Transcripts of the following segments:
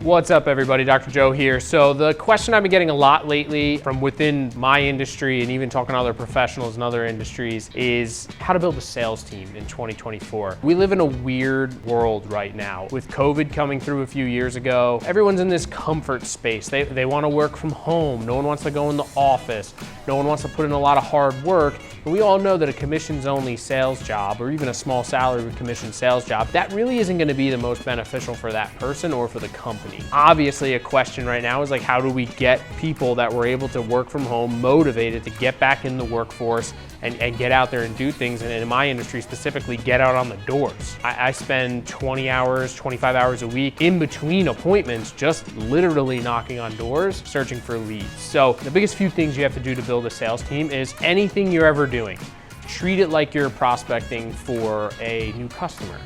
What's up, everybody? Dr. Joe here. So the question I've been getting a lot lately from within my industry and even talking to other professionals in other industries is how to build a sales team in 2024. We live in a weird world right now. With COVID coming through a few years ago, everyone's in this comfort space. They want to work from home. No one wants to go in the office. No one wants to put in a lot of hard work. And we all know that a commissions-only sales job, or even a small salary with commission sales job, that really isn't going to be the most beneficial for that person or for the company. Obviously, a question right now is like, how do we get people that were able to work from home motivated to get back in the workforce and get out there and do things, and in my industry specifically, get out on the doors. I spend 20 hours, 25 hours a week in between appointments, just literally knocking on doors, searching for leads. So the biggest few things you have to do to build a sales team is anything you're ever doing, treat it like you're prospecting for a new customer.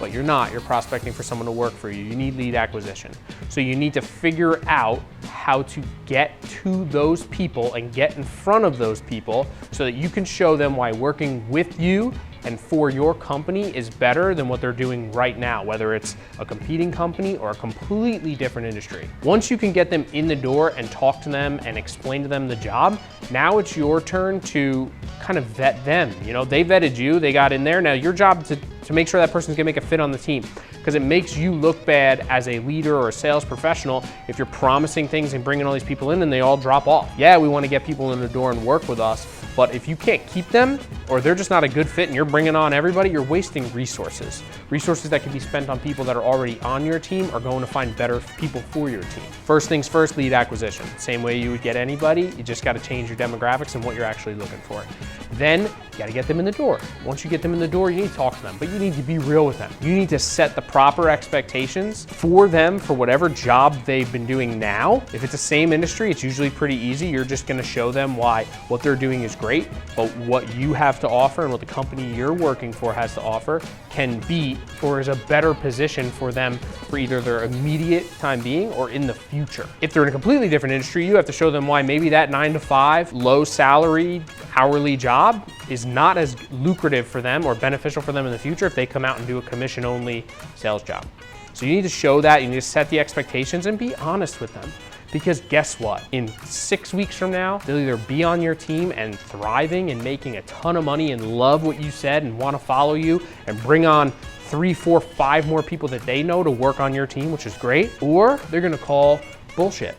But you're not, you're prospecting for someone to work for you. You need lead acquisition. So you need to figure out how to get to those people and get in front of those people so that you can show them why working with you and for your company is better than what they're doing right now, whether it's a competing company or a completely different industry. Once you can get them in the door and talk to them and explain to them the job, now it's your turn to kind of vet them. You know, they vetted you, they got in there. Now your job to make sure that person's gonna make a fit on the team, because it makes you look bad as a leader or a sales professional if you're promising things and bringing all these people in and they all drop off. Yeah, we wanna get people in the door and work with us, but if you can't keep them or they're just not a good fit and you're bringing on everybody, you're wasting resources. Resources that can be spent on people that are already on your team are going to find better people for your team. First things first, lead acquisition. Same way you would get anybody, you just gotta change your demographics and what you're actually looking for. Then you gotta get them in the door. Once you get them in the door, you need to talk to them, but you need to be real with them. You need to set the proper expectations for them for whatever job they've been doing now. If it's the same industry, it's usually pretty easy. You're just gonna show them why what they're doing is great, but what you have to offer and what the company you're working for has to offer can be or is a better position for them for either their immediate time being or in the future. If they're in a completely different industry, you have to show them why maybe that 9 to 5 low salary hourly job is not as lucrative for them or beneficial for them in the future if they come out and do a commission only sales job. So you need to show that, you need to set the expectations and be honest with them. Because guess what? In 6 weeks from now, they'll either be on your team and thriving and making a ton of money and love what you said and want to follow you and bring on 3, 4, 5 more people that they know to work on your team, which is great, or they're gonna call bullshit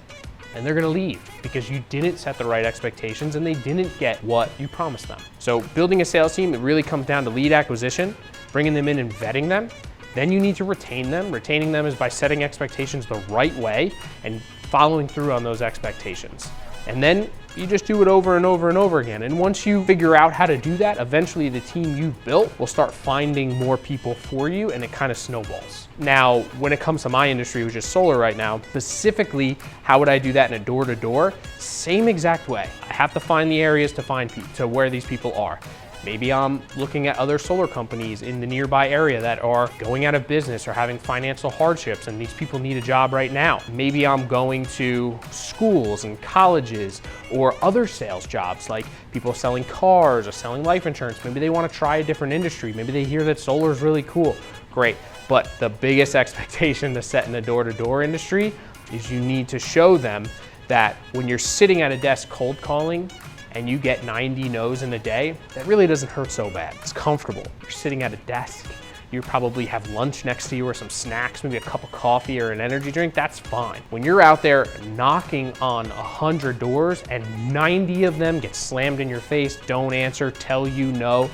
and they're gonna leave because you didn't set the right expectations and they didn't get what you promised them. So building a sales team, it really comes down to lead acquisition, bringing them in and vetting them. Then you need to retain them. Retaining them is by setting expectations the right way and following through on those expectations. And then you just do it over and over and over again. And once you figure out how to do that, eventually the team you've built will start finding more people for you and it kind of snowballs. Now, when it comes to my industry, which is solar right now, specifically, how would I do that in a door-to-door? Same exact way. I have to find the areas to where these people are. Maybe I'm looking at other solar companies in the nearby area that are going out of business or having financial hardships and these people need a job right now. Maybe I'm going to schools and colleges or other sales jobs like people selling cars or selling life insurance. Maybe they want to try a different industry. Maybe they hear that solar is really cool. Great. But the biggest expectation to set in the door-to-door industry is you need to show them that when you're sitting at a desk cold calling and you get 90 no's in a day, that really doesn't hurt so bad. It's comfortable. You're sitting at a desk, you probably have lunch next to you or some snacks, maybe a cup of coffee or an energy drink, that's fine. When you're out there knocking on 100 doors and 90 of them get slammed in your face, don't answer, tell you no,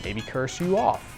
maybe curse you off.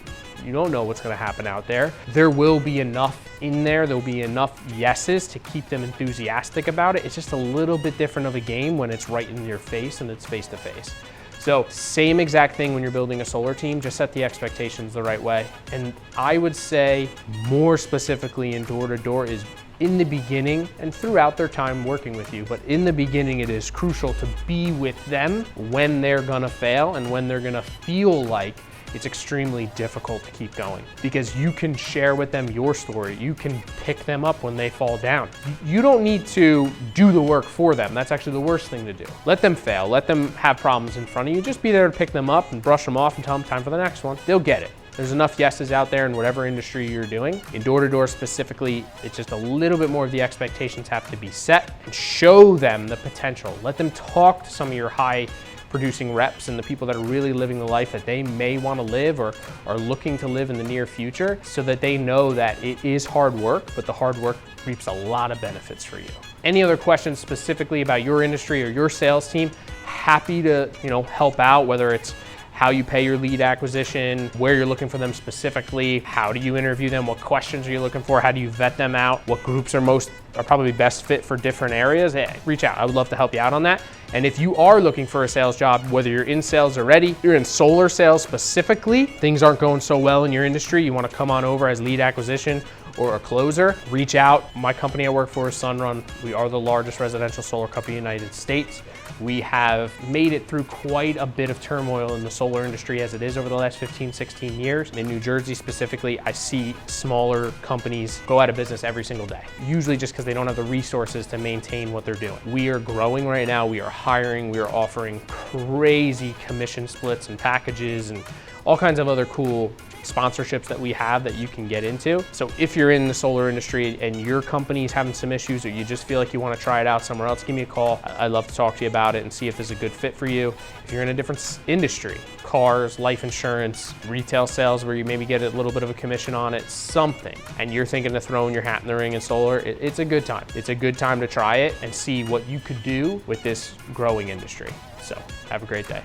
You don't know what's gonna happen out there. There will be enough in there, there'll be enough yeses to keep them enthusiastic about it. It's just a little bit different of a game when it's right in your face and it's face to face. So same exact thing when you're building a solar team, just set the expectations the right way. And I would say more specifically in door-to-door is in the beginning and throughout their time working with you, but in the beginning it is crucial to be with them when they're gonna fail and when they're gonna feel like it's extremely difficult to keep going because you can share with them your story. You can pick them up when they fall down. You don't need to do the work for them. That's actually the worst thing to do. Let them fail. Let them have problems in front of you. Just be there to pick them up and brush them off and tell them time for the next one. They'll get it. There's enough yeses out there in whatever industry you're doing. In door-to-door specifically, it's just a little bit more of the expectations have to be set, and show them the potential. Let them talk to some of your high producing reps and the people that are really living the life that they may want to live or are looking to live in the near future, so that they know that it is hard work, but the hard work reaps a lot of benefits for you. Any other questions specifically about your industry or your sales team, happy to help out, whether it's how you pay your lead acquisition, where you're looking for them specifically, how do you interview them, what questions are you looking for, how do you vet them out, what groups are probably best fit for different areas. Hey, reach out, I would love to help you out on that. And if you are looking for a sales job, whether you're in sales already, you're in solar sales specifically, things aren't going so well in your industry, you want to come on over as lead acquisition or a closer, reach out. My company I work for is Sunrun. We are the largest residential solar company in the United States. We have made it through quite a bit of turmoil in the solar industry as it is over the last 15, 16 years. In New Jersey specifically, I see smaller companies go out of business every single day, usually just because they don't have the resources to maintain what they're doing. We are growing right now, we are hiring, we are offering crazy commission splits and packages and all kinds of other cool sponsorships that we have that you can get into. So if you're in the solar industry and your company is having some issues or you just feel like you want to try it out somewhere else, give me a call. I'd love to talk to you about it and see if it's a good fit for you. If you're in a different industry, cars, life insurance, retail sales where you maybe get a little bit of a commission on it, something, and you're thinking of throwing your hat in the ring in solar, it's a good time. It's a good time to try it and see what you could do with this growing industry. So have a great day.